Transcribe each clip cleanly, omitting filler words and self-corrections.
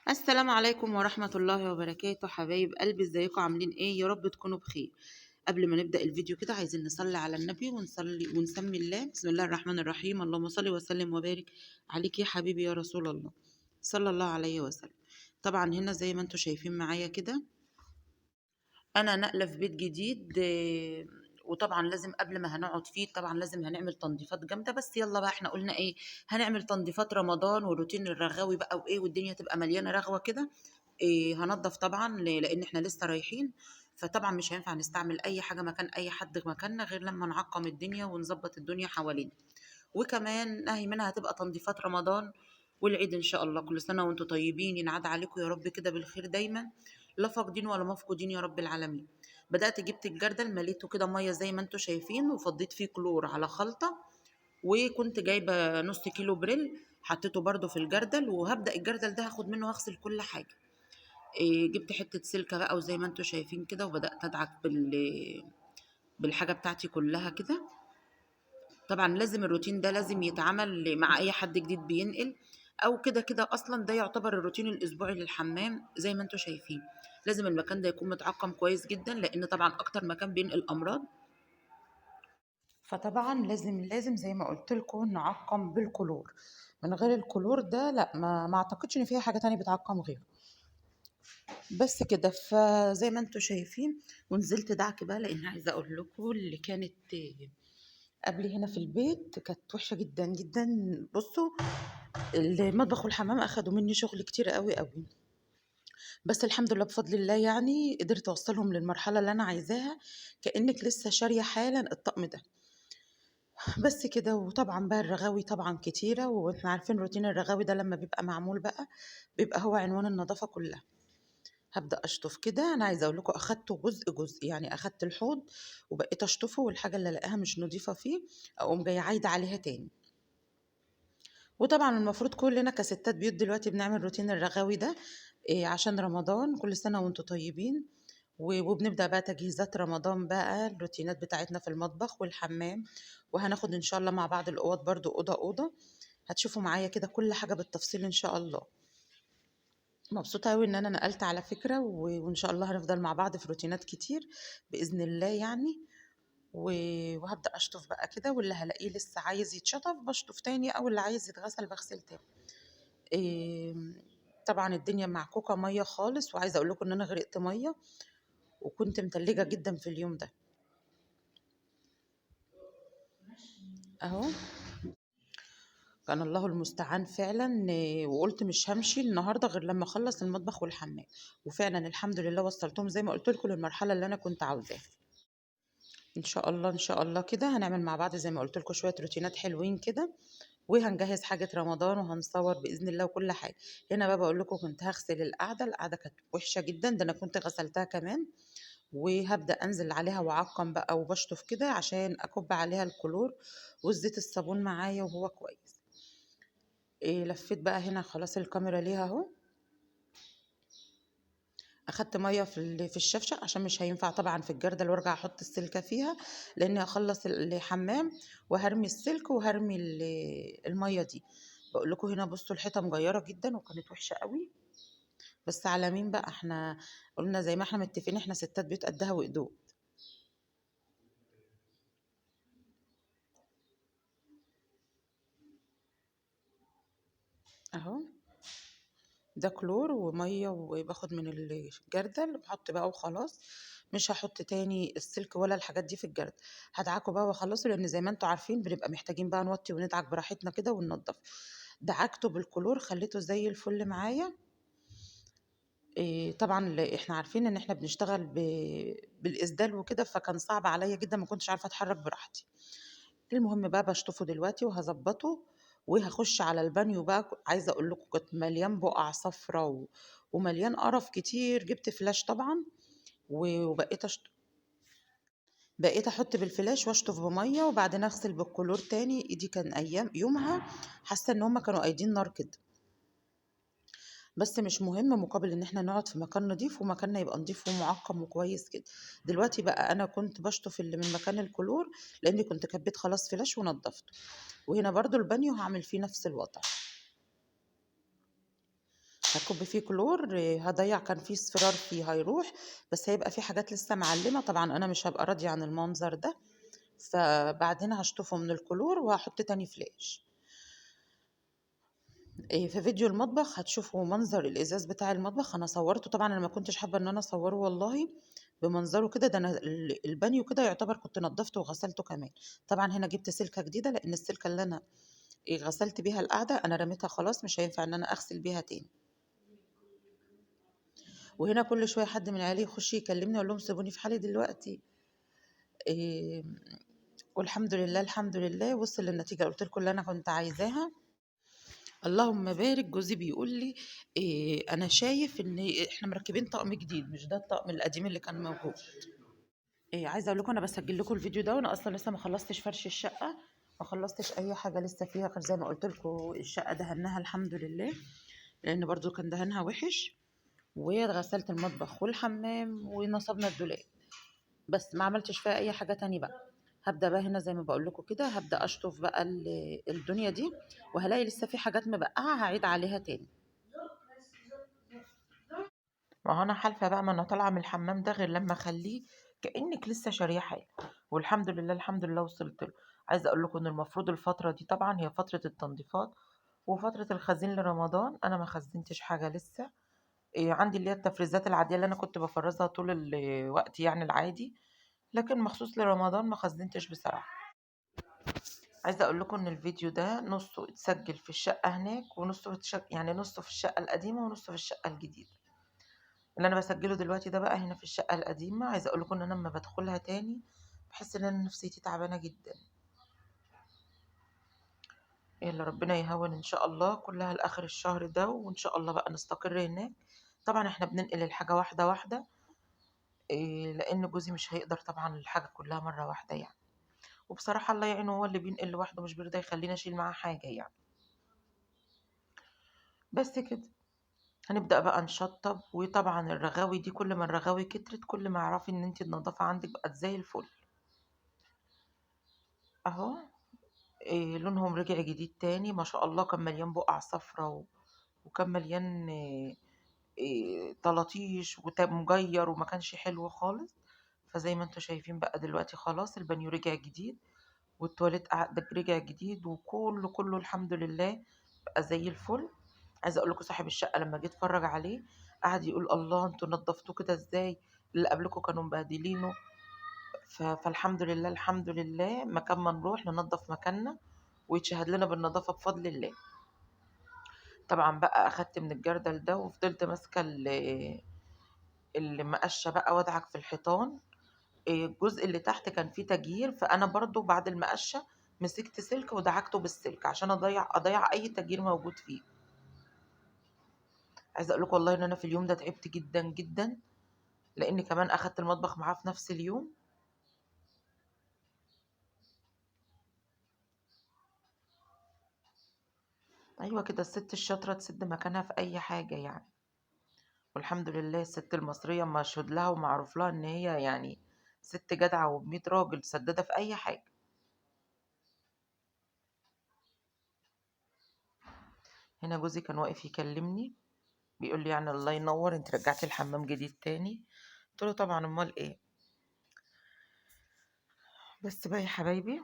السلام عليكم ورحمة الله وبركاته، حبايب قلبي، ازيكم عاملين ايه؟ يا رب تكونوا بخير. قبل ما نبدأ الفيديو كده عايزين نصلي على النبي ونصلي ونسمي الله. بسم الله الرحمن الرحيم. اللهم صل وسلم وبارك عليك يا حبيبي يا رسول الله، صلى الله عليه وسلم. طبعا هنا زي ما انتم شايفين معايا كده انا نقله في بيت جديد، وطبعا لازم قبل ما هنقعد فيه طبعا لازم هنعمل تنظيفات جامده. بس يلا بقى احنا قلنا ايه، هنعمل تنظيفات رمضان وروتين الرغاوي بقى وايه، والدنيا تبقى مليانه رغوه كده. إيه، هنضف طبعا لان احنا لسه رايحين. فطبعا مش هينفع نستعمل اي حاجه مكان اي حد مكاننا غير لما نعقم الدنيا ونظبط الدنيا حوالينا. وكمان نهي منها هتبقى تنظيفات رمضان والعيد ان شاء الله. كل سنه وانتم طيبين، ينعاد عليكم يا رب كده بالخير دايما، لا فاقدين ولا مفقودين يا رب العالمين. بدات جبت الجردل مليته كده ميه زي ما انتم شايفين، وفضيت فيه كلور على خلطه. وكنت جايبه نص كيلو بريل حطيته برده في الجردل، وهبدا الجردل ده هاخد منه هغسل كل حاجه. إيه، جبت حته سلكه بقى وزي ما انتم شايفين كده، وبدات ادعك بالحاجه بتاعتي كلها كده. طبعا لازم الروتين ده لازم يتعمل مع اي حد جديد بينقل، او كده كده اصلا ده يعتبر الروتين الاسبوعي للحمام. زي ما انتم شايفين لازم المكان ده يكون متعقم كويس جدا، لان طبعا اكتر مكان بينقل امراض. فطبعا لازم زي ما قلت لكم نعقم بالكلور. من غير الكلور ده لا، ما اعتقدش ان فيها حاجه تانية بتعقم غيره. بس كده، فزي ما انتم شايفين ونزلت دعك بقى، لان عايزه اقول لكم اللي كانت قبل هنا في البيت كانت وحشه جدا جدا. بصوا، المطبخ والحمام اخدوا مني شغل كتير قوي قوي. بس الحمد لله بفضل الله يعني قدرت اوصلهم للمرحله اللي انا عايزاها، كانك لسه شاريه حالا الطقم ده. بس كده. وطبعا بقى الرغاوي طبعا كتيره، واحنا عارفين روتين الرغاوي ده لما بيبقى معمول بقى بيبقى هو عنوان النظافه كلها. هبدا اشطف كده. انا عايزه اقول لكم اخدته جزء جزء، يعني اخدت الحوض وبقيت اشطفه، والحاجه اللي الاقيها مش نظيفه فيه اقوم جايه عايده عليها تاني. وطبعا المفروض كلنا كستات بيوت دلوقتي بنعمل روتين الرغاوي ده، عشان رمضان. كل سنة وانتم طيبين. وبنبدأ بقى تجهيزات رمضان بقى، الروتينات بتاعتنا في المطبخ والحمام. وهناخد ان شاء الله مع بعض الأوض برضو أوضة أوضة. هتشوفوا معايا كده كل حاجة بالتفصيل ان شاء الله. مبسوطة أوي إن أنا نقلت على فكرة، وإن شاء الله هنفضل مع بعض في روتينات كتير بإذن الله يعني. وهبدأ أشطف بقى كده، واللي هلاقيه لسه عايز يتشطف بشطف تاني، أو اللي عايز يتغسل بغسل تاني. إيه، طبعا الدنيا معكوكة مية خالص، وعايزة أقول لكم إن أنا غرقت مية وكنت متلجة جدا في اليوم ده. أهو كان الله المستعان فعلا. وقلت مش همشي النهارده غير لما اخلص المطبخ والحمام. وفعلا الحمد لله وصلتهم زي ما قلت لكم للمرحله اللي انا كنت عاوزاها. ان شاء الله ان شاء الله كده هنعمل مع بعض زي ما قلت لكم شويه روتينات حلوين كده. وهنجهز حاجه رمضان وهنصور باذن الله وكل حاجه. هنا بقى بقول لكم كنت هغسل القعده كانت وحشه جدا، ده انا كنت غسلتها كمان. وهبدا انزل عليها واعقم بقى وبشطف كده عشان اكب عليها الكلور والزيت الصابون معايا وهو كويس. إيه، لفيت بقى هنا خلاص الكاميرا ليها اهو. اخدت ميه في الشفشه عشان مش هينفع طبعا في الجردل وارجع احط السلكه فيها، لاني هخلص الحمام وهرمي السلك وهرمي الميه دي. بقول لكم هنا بصوا الحيطه مجيره جدا وكانت وحشه قوي. بس على مين بقى، احنا قلنا زي ما احنا متفقين احنا ستات بيوت قدها وقدود. اهو ده كلور وميه، وباخد من الجردل بحط بقى وخلاص. مش هحط تاني السلك ولا الحاجات دي في الجردل. هدعكه بقى واخلصه، لان زي ما انتوا عارفين بنبقى محتاجين بقى نوطي وندعك براحتنا كده وننضف. دعكته بالكلور خليته زي الفل معايا. إيه طبعا احنا عارفين ان احنا بنشتغل بالاسدال وكده، فكان صعب عليا جدا، ما كنتش عارفه اتحرك براحتي. المهم بقى بشطفه دلوقتي وهظبطه. وهخش على البانيو بقى. عايزه اقول لكم كنت مليان بقع صفرة ومليان قرف كتير. جبت فلاش طبعا وبقيت بقيت احط بالفلاش واشطف بميه وبعدين اغسل بالكلور تاني. ايدي كان ايام يومها حاسه ان هما كانوا ايدين نار كده. بس مش مهم، مقابل ان احنا نقعد في مكان نضيف ومكاننا يبقى نضيف ومعقم وكويس كده. دلوقتي بقى انا كنت بشطف اللي من مكان الكلور، لاني كنت كبيت خلاص فلاش ونضفته. وهنا برضو البانيو هعمل فيه نفس الوضع. هاكُب فيه كلور، هاضيّع، كان في اصفرار فيه هيروح، بس هيبقى في حاجات لسه معلّمة، طبعًا أنا مش هابقى راضية عن المنظر ده، فبعدين هاشطفه من الكلور وهاحط تاني فلاش. في فيديو المطبخ هتشوفوا منظر الإزاز بتاع المطبخ، أنا صوّرته طبعًا، أنا ما كنتش حابة إن أنا أصوّره والله بمنظره كده، ده أنا البانيو كده يعتبر كنت نضّفته وغسلته كمان. طبعًا هنا جِبت سلكة جديدة، لإن السلكة اللي أنا غسلت بيها القعدة أنا رميتها خلاص، مش هينفع إن أنا أغسل بيها تاني. وهنا كل شوية حد من عيالي يخش يكلمني أقول لهم سيبوني في حالي دلوقتي. آمم، والحمد لله، الحمد لله وصل للنتيجة، قُلت لكم اللي أنا كنت عايزاها. اللهم بارك، جوزي بيقول لي أنا شايف إن إحنا مركبين طقم جديد، مش ده الطقم القديم اللي كان موجود. عايزة أقول لكم أنا باسجل لكم الفيديو ده وأنا أصلًا لسه ما خلصتش فرش الشقة، ما خلصتش أي حاجة لسه فيها، غير زي ما قُلت لكم الشقة دهناها الحمد لله، لإن برضه كان دهانها وِحِش، وغسلت المطبخ والحمام ونصبنا الدولاب. بس ما عملتش فيها أي حاجة تاني بقى. هابدأ بقى هنا زي ما باقول لكم كده، هابدأ أشطف بقى الدنيا دي، وهالاقي لسه في حاجات مبقعة هاعيد عليها تاني. ما هو أنا حالفة بقى، ما أنا طالعة من الحمام ده غير لمّا أخلّيه كإنِّك لسه شارياه حالا، والحمد لله، الحمد لله وصلت له. عايزة أقول لكم إن المفروض الفترة دي طبعًا هي فترة التنضيفات وفترة الخزين لرمضان، أنا ما خزّنتش حاجة لسه. عندي اللي هي التفريزات العادية اللي أنا كنت بافرّزها طول الوقت يعني العادي، لكن مخصوص لرمضان ما خزّنتش بصراحة. عايزة أقول لكم إن الفيديو ده نُصّه اتسجّل في الشقة هناك، ونُصّه يعني نُصّه في الشقة القديمة ونُصّه في الشقة الجديدة. اللي أنا باسجّله دلوقتي ده بقى هنا في الشقة القديمة. عايزة أقول لكم إن أنا أمّا بادخلها تاني باحس إن أنا نفسيتي تعبانة جدًا. يالّا ربنا يهوّن إن شاء الله كُلّها لآخر الشهر ده، وإن شاء الله بقى نستقر هناك. طبعًا إحنا بننقل الحاجة واحدة، واحدة، لإن جوزي مش هيقدر طبعًا الحاجة كُلّها مرّة واحدة يعني، وبصراحة الله يعينه هو اللي بينقل لوحده، مش بيرضى يخلّيني أشيل معاه حاجة يعني. بس كده. هنبدأ بقى نشطّب، وطبعًا الرغاوي دي كل ما الرغاوي كترت كل ما اعرفي إن أنتِ النضافة عندِك بقت زي الفل. أهو لونهم رجع جديد تاني ما شاء الله، كان مليان بُقع صفرا وكان مليان طلاطيش مجيّر وما كانش حلو خالص. فزي ما أنتم شايفين بقى دلوقتي خلاص البانيو رجع جديد، والتواليت رجع جديد، وكُلّه، كُلّه الحمد لله بقى زي الفل. عايزة أقول لكم صاحب الشقة لمّا جه اتفرّج عليه قعد يقول: "الله أنتم نضّفتوه كده إزاي؟ اللي قبلكم كانوا مبهدلينه." فالحمد لله، الحمد لله مكان ما نروح ننضّف مكاننا ويتشهد لنا بالنضافة بفضل الله. طبعًا بقى أخدت من الجردل ده وفضلت ماسكة المقشة بقى وادعك في الحيطان. الجزء اللي تحت كان فيه تجيير، فأنا برضه بعد المقشة مسكت سلك ودعكته بالسلك عشان أضيّع أي تجيير موجود فيه. عايزة أقول لكم والله إن أنا في اليوم ده تعبت جدًا، جدًا، لإني كمان أخدت المطبخ معاه في نفس اليوم. أيوه كده، الست الشاطرة تسد مكانها في أي حاجة يعني. والحمد لله الست المصرية مشهود لها ومعروف لها إن هي يعني ست جدعة وب100 راجل سدادة في أي حاجة. هنا جوزي كان واقف يكلمني بيقول لي: "يعني الله ينور أنتِ رجعتِ الحمام جديد تاني." قُلت له: "طبعًا أُمّال إيه." بس بقى يا حبايبي،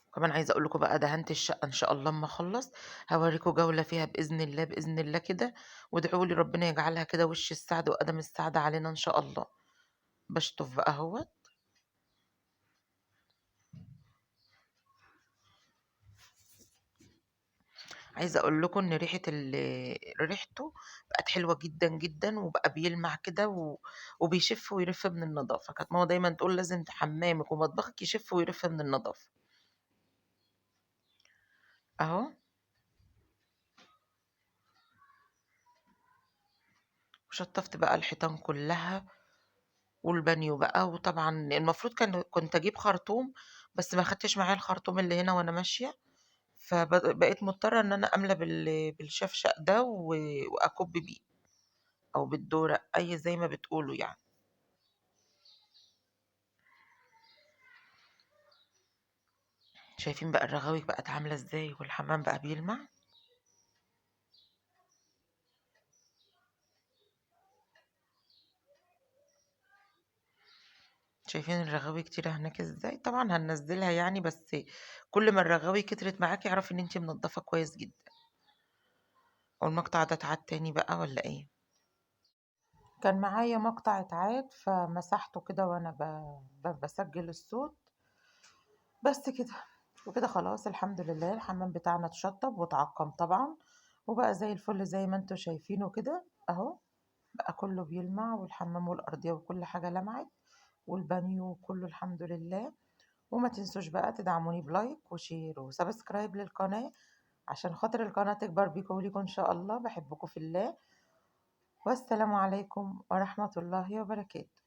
وكمان عايزة أقول لكم بقى دهنت الشقة إن شاء الله أمّا أخلّص هاوريكم جولة فيها بإذن الله، بإذن الله كده، وادعوا لي ربنا يجعلها كده وش السعد وقدم السعد علينا إن شاء الله. باشطف بقى أهوّة. عايزة أقول لكم إن ريحته بقت حلوة جدًا، جدًا، وبقى بيلمع كده وبيشف ويرف من النضافة. كانت ماما دايمًا تقول لازم حمامِك ومطبخِك يشف ويرف من النضافة. أهو. وشطّفت بقى الحيطان كلّها والبانيو بقى، وطبعًا المفروض كنت أجيب خرطوم، بس ما خدتش معايا الخرطوم اللي هنا وأنا ماشية، بقيت مضطرة إن أنا أملى بالشفشق ده وأكُب بيه أو بالدورق، أي زي ما بتقولوا يعني. شايفين بقى الرغاوي بقت عاملة ازاي والحمام بقى بيلمع. شايفين الرغاوي كتيرة هناك ازاي. طبعا هننزلها يعني، بس كل ما الرغاوي كترت معاكي اعرفي ان انتي منضفة كويس جدا. والمقطع ده اتعاد تاني بقى ولا ايه؟ كان معايا مقطع اتعاد فمسحته كده وانا بسجل الصوت. بس كده. وكده خلاص الحمد لله الحمام بتاعنا اتشطب واتعقم طبعا، وبقى زي الفل زي ما انتوا شايفينه كده اهو. بقى كله بيلمع، والحمام والأرضية وكل حاجة لمعت، والبانيو كله الحمد لله. وما تنسوش بقى تدعموني بلايك وشير وسبسكرايب للقناة عشان خاطر القناة تكبر بيكم وليكم إن شاء الله. بحبكم في الله، والسلام عليكم ورحمة الله وبركاته.